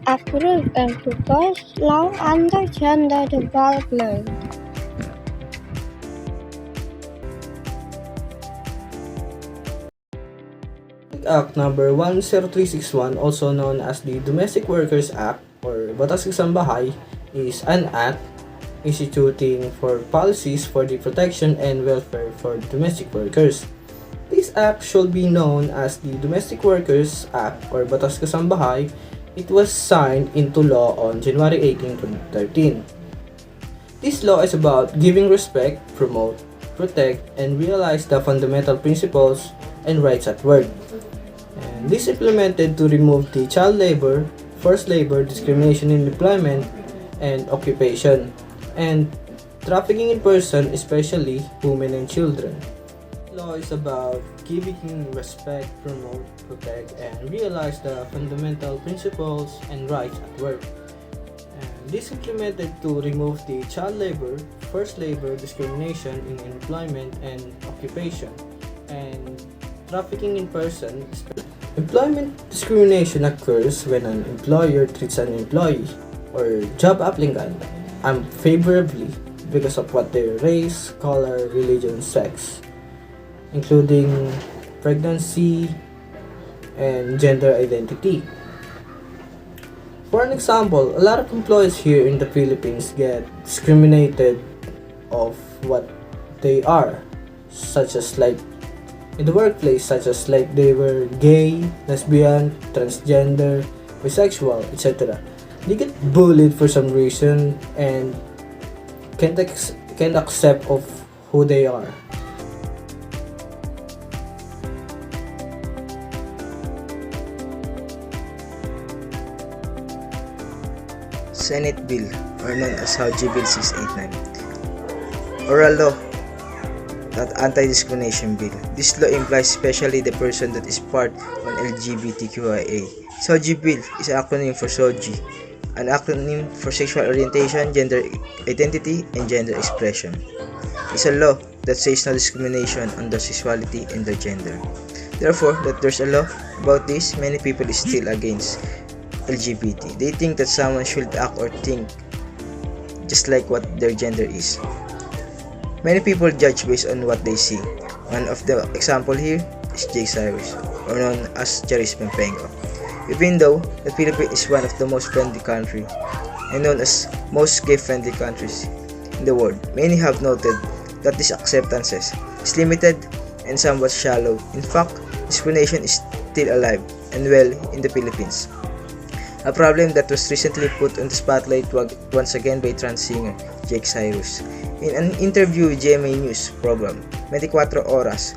accurate and focused long under gender development. Act number 10361, also known as the Domestic Workers Act or Batas Isang Bahay, is an act instituting for policies for the protection and welfare for domestic workers. This act should be known as the Domestic Workers Act or Batas Kasambahay. It was signed into law on January 18, 2013. This law is about giving respect, promote, protect, and realize the fundamental principles and rights at work. And this implemented to remove the child labor, forced labor, discrimination in employment and occupation, and trafficking in person, especially women and children. Law is about giving respect, promote, protect, and realize the fundamental principles and rights at work. And this implemented to remove the child labor, forced labor, discrimination in employment and occupation, and trafficking in person. Employment discrimination occurs when an employer treats an employee or job applicant unfavorably because of what their race, color, religion, sex, including pregnancy and gender identity. For an example, a lot of employees here in the Philippines get discriminated of what they are, such as like in the workplace, such as like they were gay, lesbian, transgender, bisexual, etc. They get bullied for some reason and can't accept of who they are. Senate Bill, or known as House Bill 689. Oral law, not anti-discrimination bill. This law implies especially the person that is part on LGBTQIA. SOGI bill is an acronym for SOGI, an acronym for sexual orientation, gender identity, and gender expression. It's a law that says no discrimination on the sexuality and the gender. Therefore, that there's a law about this, many people is still against LGBT. They think that someone should act or think just like what their gender is. Many people judge based on what they see. One of the example here is Jake Cyrus, or known as Charis Pempenko. Even though the Philippines is one of the most friendly country and known as most gay-friendly countries in the world, many have noted that this acceptances is limited and somewhat shallow. In fact, discrimination is still alive and well in the Philippines. A problem that was recently put on the spotlight once again by trans singer Jake Cyrus. In an interview with GMA News program, 24 Oras,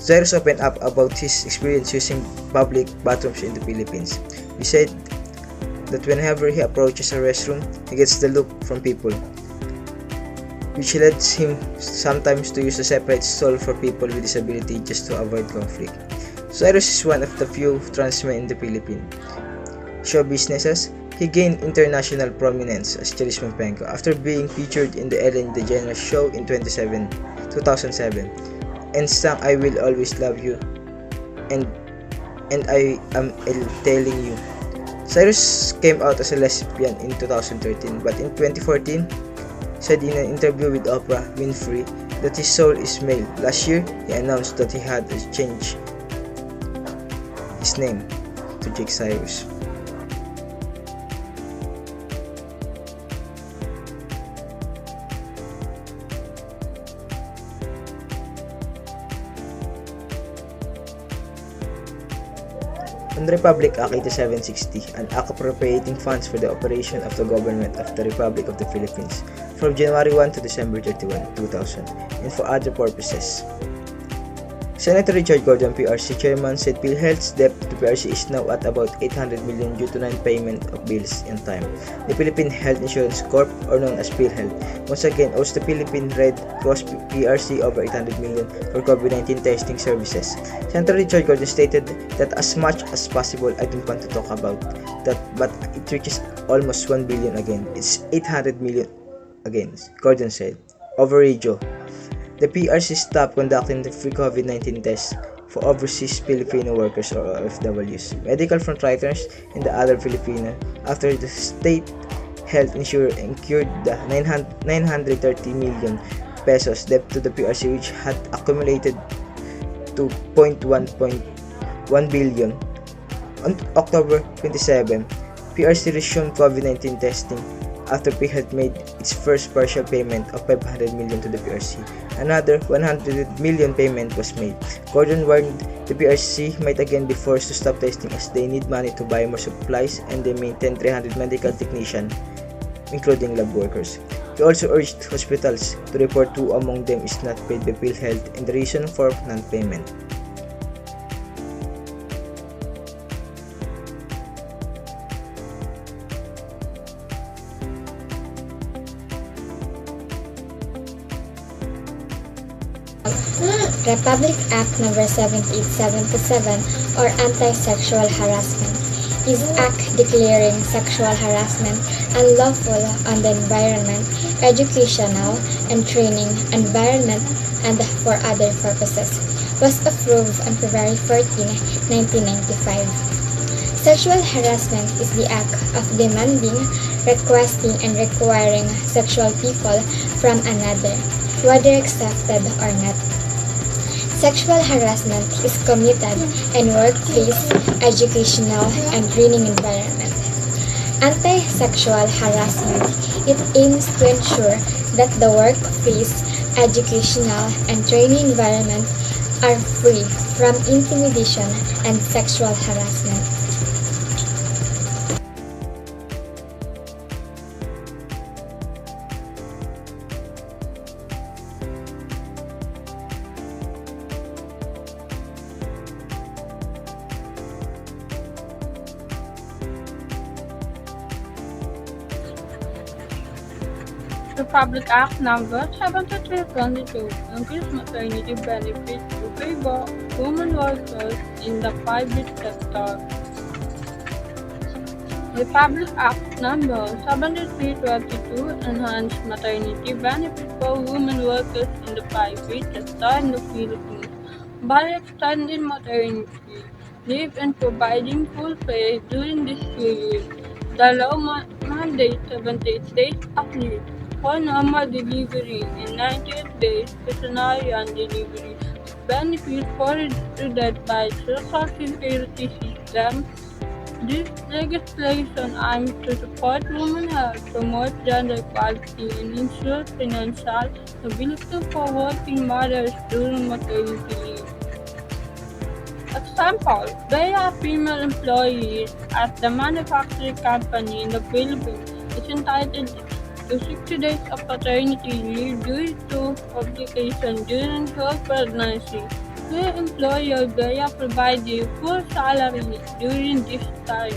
Cyrus opened up about his experience using public bathrooms in the Philippines. He said that whenever he approaches a restroom, he gets the look from people, which leads him sometimes to use a separate stall for people with disability just to avoid conflict. Cyrus is one of the few trans men in the Philippines. Show businesses, he gained international prominence as Charis Pempenko after being featured in the Ellen DeGeneres show in 2007 and sang I Will Always Love You and I Am Telling You. Cyrus came out as a lesbian in 2013, but in 2014 said in an interview with Oprah Winfrey that his soul is male. Last year, he announced that he had changed his name to Jake Cyrus. On the Republic Act 8760, an act appropriating funds for the operation of the government of the Republic of the Philippines from January 1 to December 31, 2000, and for other purposes. Senator Richard Gordon, PRC Chairman, said PhilHealth's debt to PRC is now at about 800 million due to non-payment of bills in time. The Philippine Health Insurance Corp, or known as PhilHealth, once again owes the Philippine Red Cross PRC over 800 million for COVID-19 testing services. Senator Richard Gordon stated that as much as possible, I don't want to talk about that, but it reaches almost 1 billion again. It's 800 million again, Gordon said, over radio. The PRC stopped conducting the free COVID-19 tests for overseas Filipino workers or OFWs, medical frontliners, and the other Filipino after the state health insurer incurred the 930 million pesos debt to the PRC, which had accumulated to 1 billion. On October 27, PRC resumed COVID-19 testing after PRC had made its first partial payment of 500 million to the PRC. Another 100 million payment was made. Gordon warned the PRC might again be forced to stop testing as they need money to buy more supplies and they maintain 300 medical technicians, including lab workers. He also urged hospitals to report who among them is not paid by PhilHealth and the reason for non-payment. Republic Act No. 7877 or Anti-Sexual Harassment is act declaring sexual harassment unlawful on the environment, educational and training environment, and for other purposes. Was approved on February 14, 1995. Sexual harassment is the act of demanding, requesting, and requiring sexual people from another, whether accepted or not. Sexual harassment is committed in workplace, educational, and training environment. Anti-sexual harassment, it aims to ensure that the workplace, educational, and training environment are free from intimidation and sexual harassment. Republic Act No. 7322 increased maternity benefits to favor women workers in the private sector. Republic Act No. 7322 enhanced maternity benefits for women workers in the private sector in the Philippines by extending maternity leave and providing full pay during this period. The law mandates 78 days of leave for normal delivery and 98 days cesarean delivery. Benefits provided by Social Security system. This legislation aims to support women's health, promote gender equality, and ensure financial stability for working mothers during maternity leave. Example, they are female employees at the manufacturing company in the Philippines is entitled to 60 days of paternity leave due to complications during her pregnancy. Her employer Bea provided full salary during this time.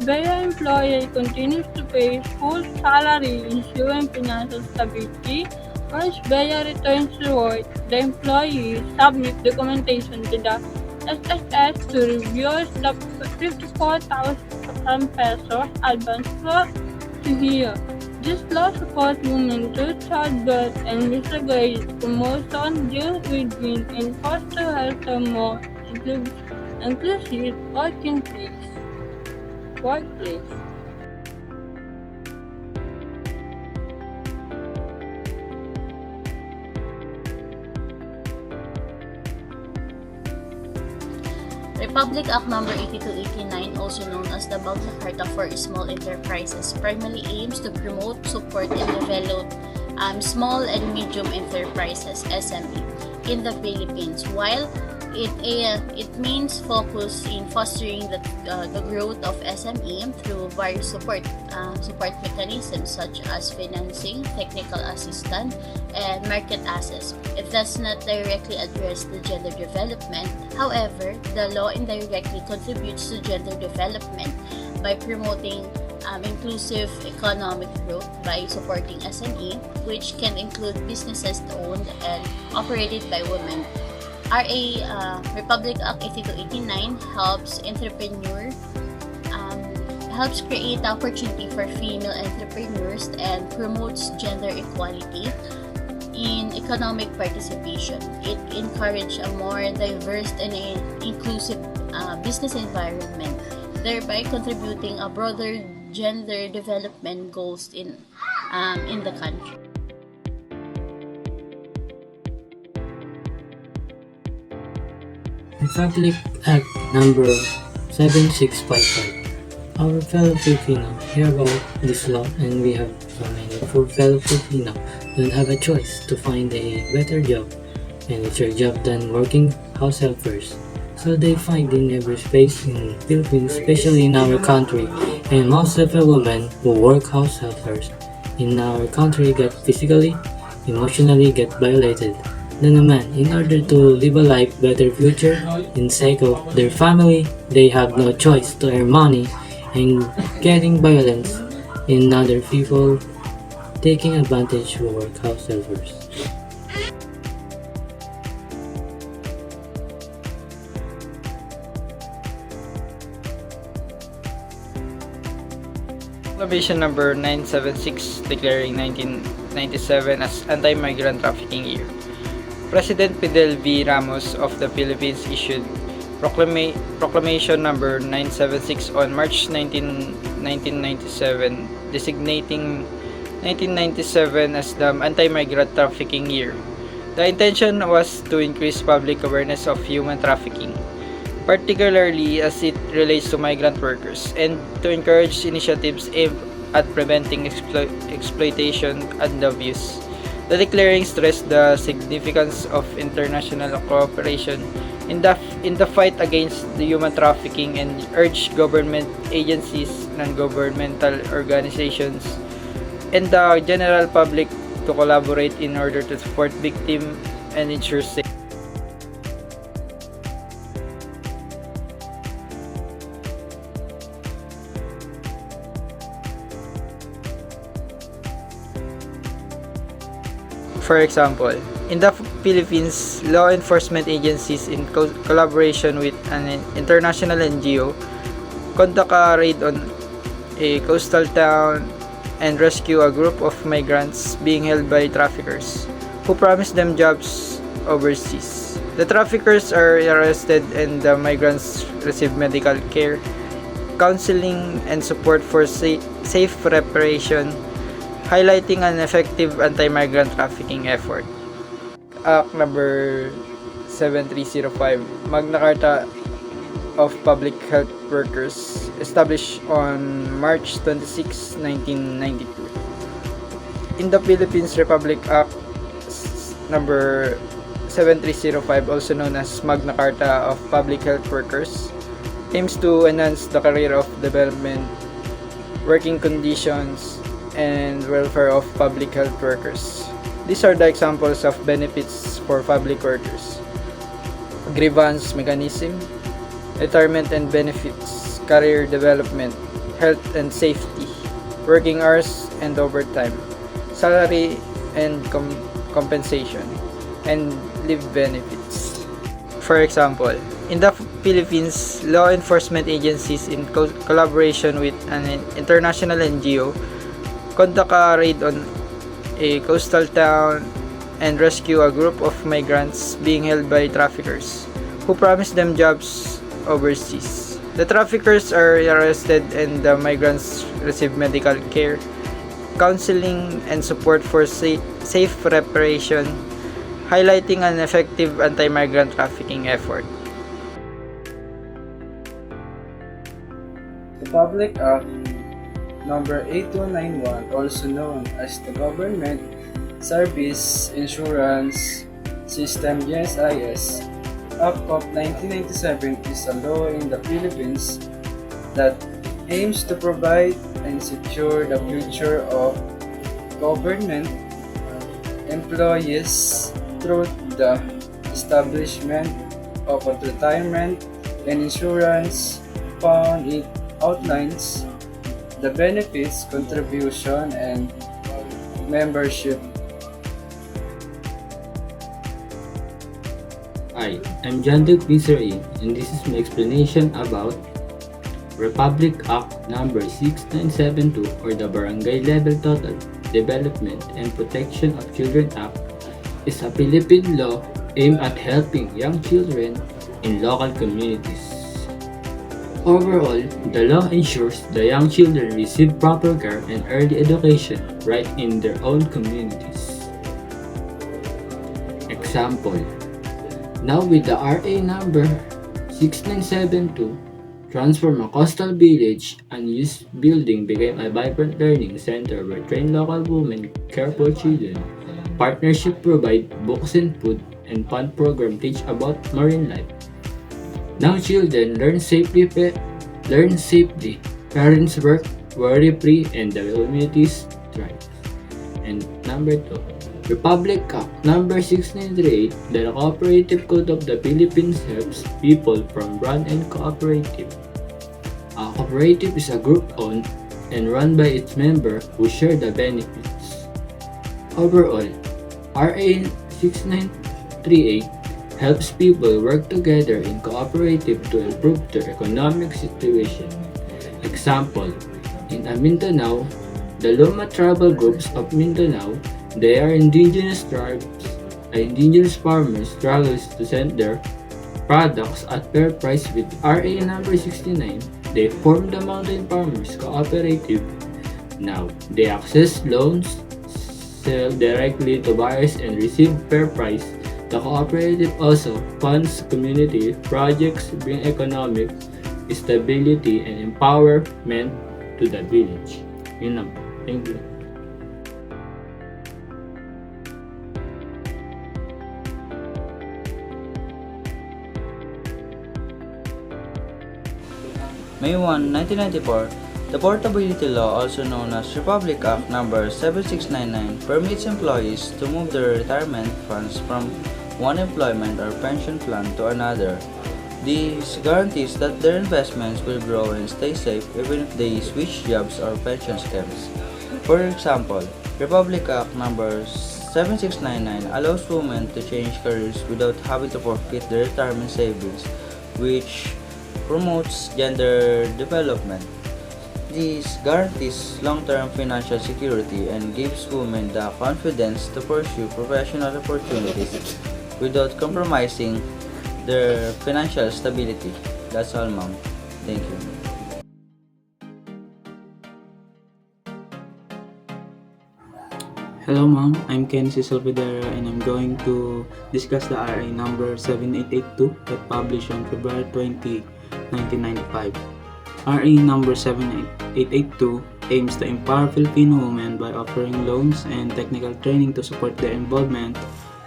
Bea employer continues to pay full salary, ensuring financial stability. Once Bea returns to work, the employee submits documentation to the SSS to review the 54,000 pesos advance for a year. This law supports women to childbirth and retrograde promotion, deal with women, and foster healthier, more inclusive workplace. Republic Act No. 8289, also known as the Magna Carta for Small Enterprises, primarily aims to promote, support, and develop small and medium enterprises (SME) in the Philippines, while it means focus in fostering the growth of SME through various support mechanisms such as financing, technical assistance, and market access. It does not directly address the gender development. However, the law indirectly contributes to gender development by promoting inclusive economic growth by supporting SME, which can include businesses owned and operated by women. Republic Act 8289 helps create opportunity for female entrepreneurs and promotes gender equality. in economic participation. It encourages a more diverse and inclusive business environment, thereby contributing a broader gender development goals in the country. Republic Act number 7655. Our fellow Filipino hear about this law, and we have so many fellow Filipino don't have a choice to find a better job, and it's your job than working house helpers. So they find in every space in Philippines, especially in our country, and most of the women who work house helpers in our country get physically, emotionally get violated. Then a man, in order to live a life better future in sake of their family, they have no choice to earn money and getting violence in other people taking advantage of work house helpers. Proclamation number 976 declaring 1997 as Anti-Migrant Trafficking Year. President Fidel V. Ramos of the Philippines issued Proclamation number 976 on March 19, 1997 designating 1997 as the Anti-Migrant Trafficking Year. The intention was to increase public awareness of human trafficking, particularly as it relates to migrant workers, and to encourage initiatives aimed at preventing exploitation and abuse. The declaring stressed the significance of international cooperation in the fight against the human trafficking and urged government agencies, non-governmental organizations, and the general public to collaborate in order to support victims and ensure safety. For example, in the Philippines, law enforcement agencies in collaboration with an international NGO conduct a raid on a coastal town and rescue a group of migrants being held by traffickers who promise them jobs overseas. The traffickers are arrested and the migrants receive medical care, counseling, and support for safe preparation, highlighting an effective anti-migrant trafficking effort. Act number 7305, Magna Carta of Public Health Workers, established on March 26, 1992. In the Philippines, Republic Act number 7305, also known as Magna Carta of Public Health Workers, aims to enhance the career of development, working conditions, and welfare of public health workers. These are the examples of benefits for public workers: grievance mechanism, retirement and benefits, career development, health and safety, working hours and overtime, salary and compensation, and leave benefits. For example, in the Philippines, law enforcement agencies in collaboration with an international NGO conduct a raid on a coastal town and rescue a group of migrants being held by traffickers who promise them jobs overseas. The traffickers are arrested and the migrants receive medical care, counseling, and support for safe preparation, highlighting an effective anti-migrant trafficking effort. The Public Act number 8291, also known as the Government Service Insurance System GSIS, Act of 1997 is a law in the Philippines that aims to provide and secure the future of government employees through the establishment of a retirement and insurance fund. It outlines the benefits, contribution, and membership. Hi, I'm John Duke Viseray, and this is my explanation about Republic Act number 6972, or the Barangay Level Total Development and Protection of Children Act is a Philippine law aimed at helping young children in local communities. Overall, the law ensures the young children receive proper care and early education right in their own communities. Example, now with the RA number 6972, transform a coastal village, unused building became a vibrant learning center where trained local women care for children. Partnership provide books and food, and fun program teach about marine life. Now children learn safely, parents work worry-free, and the communities thrive. And number 2, Republic Act number 6938, the Cooperative Code of the Philippines helps people from run and cooperative. A cooperative is a group owned and run by its member who share the benefits. Overall, RA 6938 helps people work together in cooperative to improve their economic situation. Example, in Mindanao, the Loma tribal groups of Mindanao, they are indigenous tribes. Indigenous farmers struggles to sell their products at fair price. With RA number 69, they formed the Mountain Farmers Cooperative. Now, they access loans, sell directly to buyers, and receive fair price. The cooperative also funds community projects, bring economic stability and empowerment to the village. Yun lang po. Thank you. May 1, 1994, the Portability Law, also known as Republic Act number 7699, permits employees to move their retirement funds from one employment or pension plan to another. This guarantees that their investments will grow and stay safe even if they switch jobs or pension schemes. For example, Republic Act number 7699 allows women to change careers without having to forfeit their retirement savings, which promotes gender development. This guarantees long-term financial security and gives women the confidence to pursue professional opportunities without compromising their financial stability. That's all, ma'am. Thank you. Hello ma'am, I'm Ken Salvadera and I'm going to discuss the RA number 7882 that published on February 20, 1995. RA number 7882 aims to empower Filipino women by offering loans and technical training to support their involvement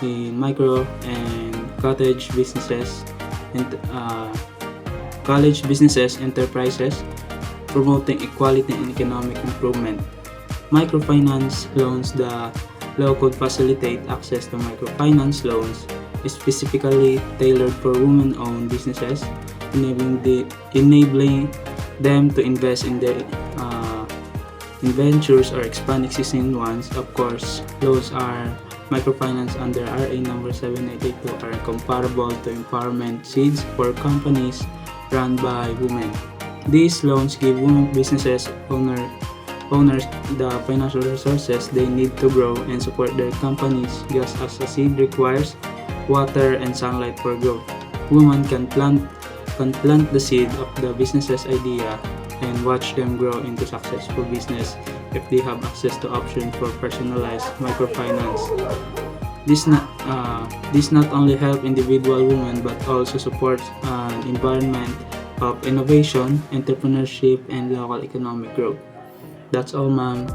in micro and cottage businesses and enterprises, promoting equality and economic improvement. Microfinance loans. The law could facilitate access to microfinance loans specifically tailored for women-owned businesses, enabling them to invest in their in ventures or expand existing ones. Of course, loans are microfinance under RA number 7882 are comparable to empowerment seeds for companies run by women. These loans give women businesses owners the financial resources they need to grow and support their companies, just as a seed requires water and sunlight for growth. Women can plant the seed of the business's idea and watch them grow into successful business if they have access to options for personalized microfinance. This not only help individual women but also supports an environment of innovation, entrepreneurship, and local economic growth. That's all, ma'am.